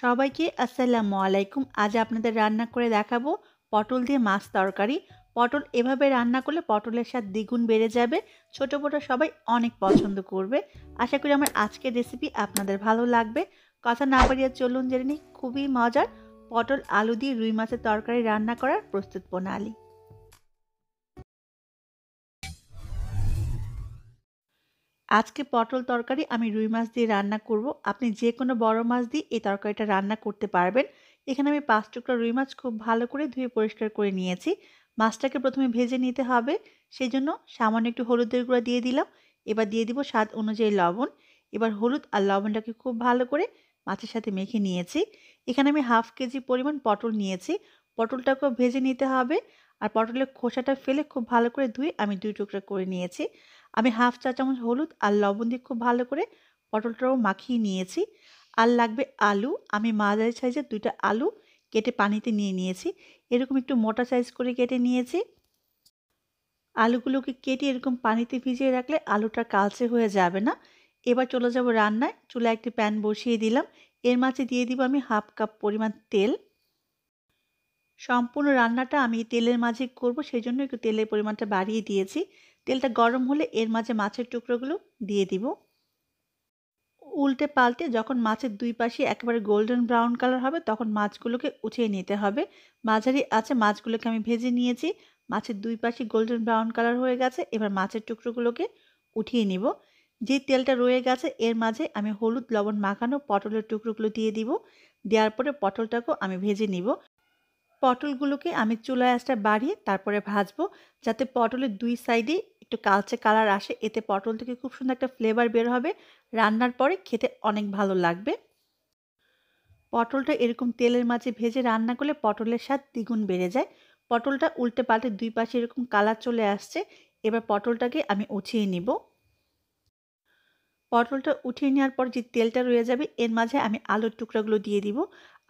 সবাইকে আসসালামু আলাইকুম। আজ আপনাদের রান্না করে দেখাবো পটল দিয়ে মাছ তরকারি। পটল এভাবে রান্না করলে পটলের স্বাদ দ্বিগুণ বেড়ে যাবে। ছোট বড় সবাই অনেক পছন্দ করবে। আশা করি আমার আজকের রেসিপি আপনাদের ভালো লাগবে। কথা না বাড়িয়ে চলুন জেনে নিই খুবই মজার পটল আলু দিয়ে রুই মাছের তরকারি রান্না করার প্রস্তুত প্রণালী। আজকে পটল তরকারি আমি রুই মাছ দিয়ে রান্না করব। আপনি যে কোনো বড় মাছ দিয়ে এই তরকারিটা রান্না করতে পারবেন। এখানে আমি 5 টুকরা রুই মাছ খুব ভালো করে ধুয়ে পরিষ্কার করে নিয়েছি। মাছটাকে প্রথমে ভেজে নিতে হবে। সেজন্য সামান্য একটু হলুদের গুঁড়া দিয়ে দিলাম। এবার দিয়ে দিব স্বাদ অনুযায়ী লবণ। এবার হলুদ আর লবণটাকে খুব ভালো করে মাছের সাথে মেখে নিয়েছি। এখানে আমি 1/2 কেজি পরিমাণ পটল নিয়েছি। পটলটাকেও ভেজে নিতে হবে। আর পটলের খোসাটা ফেলে খুব ভালো করে ধুয়ে আমি 2 টুকরা করে নিয়েছি। আমি 1/2 চা চামচ হলুদ আর লবণ দিয়ে খুব ভালো করে পটলটাও মাখিয়ে নিয়েছি। আর লাগবে আলু। আমি মাঝারি সাইজের 2টা আলু কেটে পানিতে নিয়ে নিয়েছি। এরকম একটু মোটা সাইজ করে কেটে নিয়েছি। আলুগুলোকে কেটে এরকম পানিতে ভিজিয়ে রাখলে আলুটা কালচে হয়ে যাবে না। এবার চলে যাব রান্নায়। চুলায় একটি প্যান বসিয়ে দিলাম। এর মাঝে দিয়ে দিব আমি 1/2 কাপ পরিমাণ তেল। সম্পূর্ণ রান্নাটা আমি তেলের মাঝে করব, সেজন্য একটু তেলের পরিমাণটা বাড়িয়ে দিয়েছি। তেলটা গরম হলে এর মাঝে মাছের টুকরোগুলো দিয়ে দিব। উল্টে পাল্টে যখন মাছের 2 পাশে একেবারে গোল্ডেন ব্রাউন কালার হবে তখন মাছগুলোকে উঠিয়ে নিতে হবে। মাঝারি আঁচে মাছগুলোকে আমি ভেজে নিয়েছি। মাছের 2 পাশে গোল্ডেন ব্রাউন কালার হয়ে গেছে। এবার মাছের টুকরোগুলোকে উঠিয়ে নিব। যে তেলটা রয়ে গেছে এর মাঝে আমি হলুদ লবণ মাখানো পটলের টুকরোগুলো দিয়ে দিব। দেওয়ার পরে পটলটাকেও আমি ভেজে নিব। পটলগুলোকে আমি চুলায় আঁচটা বাড়িয়ে তারপরে ভাজবো, যাতে পটলের 2 সাইডে একটু কালচে কালার আসে। এতে পটল থেকে খুব সুন্দর একটা ফ্লেভার বের হবে। রান্নার পরে খেতে অনেক ভালো লাগবে। পটলটা এরকম তেলের মাঝে ভেজে রান্না করলে পটলের স্বাদ দ্বিগুণ বেড়ে যায়। পটলটা উল্টে পাল্টে 2 পাশে এরকম কালার চলে আসছে। এবার পটলটাকে আমি উঠিয়ে নিব। পটলটা উঠিয়ে নেওয়ার পর যে তেলটা রয়ে যাবে এর মাঝে আমি আলুর টুকরাগুলো দিয়ে দিব।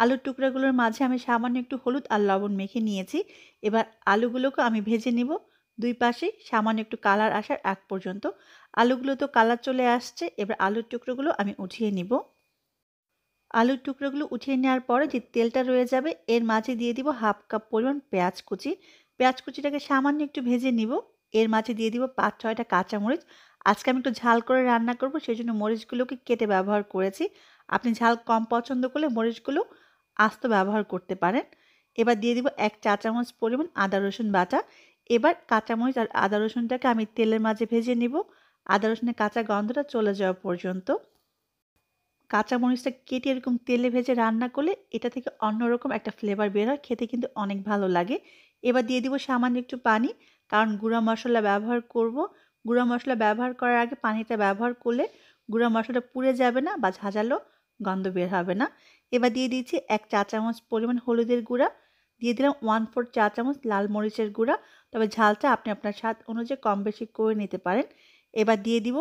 আলুর টুকরাগুলোর মাঝে আমি সামান্য একটু হলুদ আর লবণ মেখে নিয়েছি। এবার আলুগুলোকে আমি ভেজে নিব 2 পাশে সামান্য একটু কালার আসার আগ পর্যন্ত। আলুগুলো তো কালার চলে আসছে। এবার আলুর টুকরোগুলো আমি উঠিয়ে নিব। আলুর টুকরোগুলো উঠিয়ে নেওয়ার পরে যে তেলটা রয়ে যাবে এর মাঝে দিয়ে দিব 1/2 কাপ পরিমাণ পেঁয়াজ কুচি। পেঁয়াজ কুচিটাকে সামান্য একটু ভেজে নিব। এর মাঝে দিয়ে দিব 5-6টা কাঁচামরিচ। আজকে আমি একটু ঝাল করে রান্না করব, সেজন্য মরিচগুলোকে কেটে ব্যবহার করেছি। আপনি ঝাল কম পছন্দ করলে মরিচগুলো আস্ত ব্যবহার করতে পারেন। এবার দিয়ে দিব 1 চা চামচ পরিমাণ আদা রসুন বাটা। এবার কাঁচামরিচ আর আদা রসুনটাকে আমি তেলের মাঝে ভেজে নিব আদা রসুনের কাঁচা গন্ধটা চলে যাওয়া পর্যন্ত। কাঁচামরিচটা কেটে এরকম তেলে ভেজে রান্না করলে এটা থেকে অন্যরকম একটা ফ্লেভার বের হয়। খেতে কিন্তু অনেক ভালো লাগে। এবার দিয়ে দিব সামান্য একটু পানি, কারণ গুঁড়া মশলা ব্যবহার করব। গুঁড়া মশলা ব্যবহার করার আগে পানিটা ব্যবহার করলে গুঁড়া মশলাটা পুড়ে যাবে না বা ঝাঁঝালো গন্ধ বের হবে না। এবার দিয়ে দিচ্ছি 1 চা চামচ পরিমাণ হলুদের গুঁড়া। দিয়ে দিলাম 1/4 চা চামচ লাল মরিচের গুঁড়া। তবে ঝালটা আপনি আপনার স্বাদ অনুযায়ী কম বেশি করে নিতে পারেন। এবার দিয়ে দিব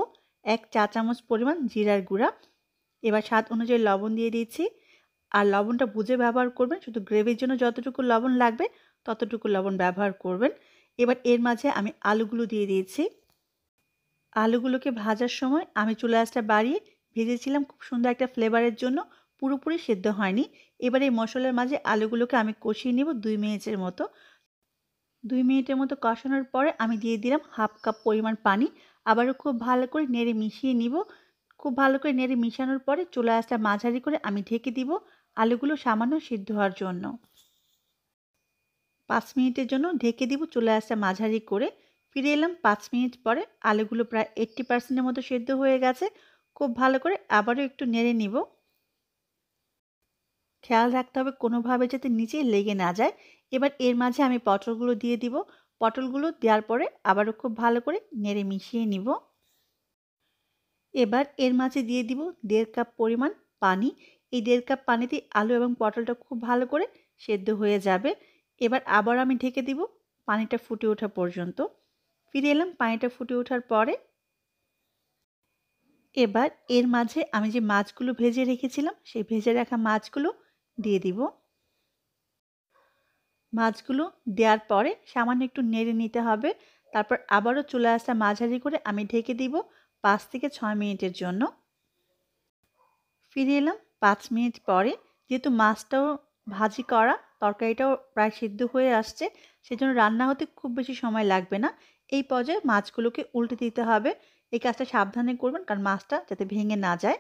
1 চা চামচ পরিমাণ জিরার গুঁড়া। এবার স্বাদ অনুযায়ী লবণ দিয়ে দিচ্ছি। আর লবণটা বুঝে ব্যবহার করবেন। শুধু গ্রেভির জন্য যতটুকু লবণ লাগবে ততটুকু লবণ ব্যবহার করবেন। এবার এর মাঝে আমি আলুগুলো দিয়ে দিয়েছি। আলুগুলোকে ভাজার সময় আমি চুলা আঁচটা বাড়িয়ে ভেজেছিলাম খুব সুন্দর একটা ফ্লেভারের জন্য। পুরোপুরি সেদ্ধ হয়নি। এবার এই মশলার মাঝে আলুগুলোকে আমি কষিয়ে নেব 2 মিনিটের মতো। 2 মিনিটের মতো কষানোর পরে আমি দিয়ে দিলাম 1/2 কাপ পরিমাণ পানি। আবারও খুব ভালো করে নেড়ে মিশিয়ে নিব। খুব ভালো করে নেড়ে মিশানোর পরে চুলা আঁচটা মাঝারি করে আমি ঢেকে দিব আলুগুলো সামান্য সিদ্ধ হওয়ার জন্য। 5 মিনিটের জন্য ঢেকে দিব চুলা আঁচটা মাঝারি করে। ফিরে এলাম 5 মিনিট পরে। আলুগুলো প্রায় 80% এর মতো সেদ্ধ হয়ে গেছে। খুব ভালো করে আবারও একটু নেড়ে নিব। খেয়াল রাখতে হবে কোনোভাবে যাতে নিচে লেগে না যায়। এবার এর মাঝে আমি পটলগুলো দিয়ে দিব। পটলগুলো দেওয়ার পরে আবারও খুব ভালো করে নেড়ে মিশিয়ে নিব। এবার এর মাঝে দিয়ে দিব 1.5 কাপ পরিমাণ পানি। এই 1.5 কাপ পানিতে আলু এবং পটলটা খুব ভালো করে সেদ্ধ হয়ে যাবে। এবার আবার আমি ঢেকে দিব পানিটা ফুটে ওঠা পর্যন্ত। ফিরে এলাম পানিটা ফুটে ওঠার পরে। এবার এর মাঝে আমি যে মাছগুলো ভেজে রেখেছিলাম সেই ভেজে রাখা মাছগুলো দিয়ে দিব। মাছগুলো দেওয়ার পরে সামান্য একটু নেড়ে নিতে হবে। তারপর আবারও চুলা আঁচটা মাঝারি করে আমি ঢেকে দিব 5 থেকে 6 মিনিটের জন্য। ফিরে এলাম 5 মিনিট পরে। যেহেতু মাছটাও ভাজি করা, তরকারিটাও প্রায় সিদ্ধ হয়ে আসছে, সেজন্য রান্না হতে খুব বেশি সময় লাগবে না। এই পর্যায়ে মাছগুলোকে উল্টে দিতে হবে। এই কাজটা সাবধানে করবেন কারণ মাছটা যাতে ভেঙে না যায়।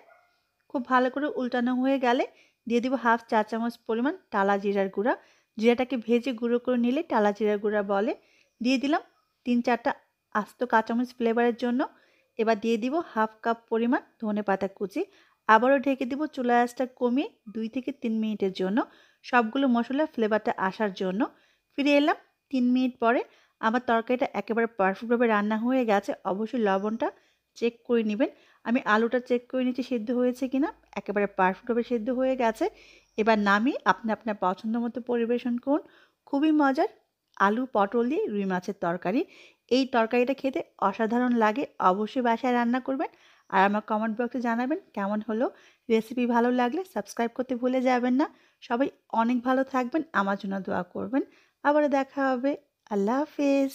খুব ভালো করে উল্টানো হয়ে গেলে দিয়ে দিব হাফ চা চামচ পরিমাণ টালা জিরার গুঁড়া। জিরাটাকে ভেজে গুঁড়ো করে নিলে টালা জিরার গুঁড়া বলে। দিয়ে দিলাম ৩-৪টা আস্ত কাঁচামরিচ ফ্লেভারের জন্য। এবার দিয়ে দিব হাফ কাপ পরিমাণ ধনেপাতা কুচি। আবারও ঢেকে দিব চুলার আঁচটা কমিয়ে ২ থেকে ৩ মিনিটের জন্য, সবগুলো মসলার ফ্লেভারটা আসার জন্য। ফিরে এলাম ৩ মিনিট পরে। আমার তরকারিটা একেবারে পারফেক্টভাবে রান্না হয়ে গেছে। অবশ্যই লবণটা চেক করে নেবেন। আমি আলুটা চেক করে নিচ্ছি সিদ্ধ হয়েছে কিনা। একেবারে পারফেক্টভাবে সিদ্ধ হয়ে গেছে। এবার নামিয়ে আপনি আপনার পছন্দ মতো পরিবেশন করুন। খুবই মজার আলু পটল দিয়ে রুই মাছের তরকারি। এই তরকারিটা খেতে অসাধারণ লাগে। অবশ্যই বাসায় রান্না করবেন। আর আমার কমেন্ট বক্সে জানাবেন কেমন হলো। রেসিপি ভালো লাগলে সাবস্ক্রাইব করতে ভুলে যাবেন না। সবাই অনেক ভালো থাকবেন। আমার জন্য দোয়া করবেন। আবারও দেখা হবে। আল্লাহ হাফেজ।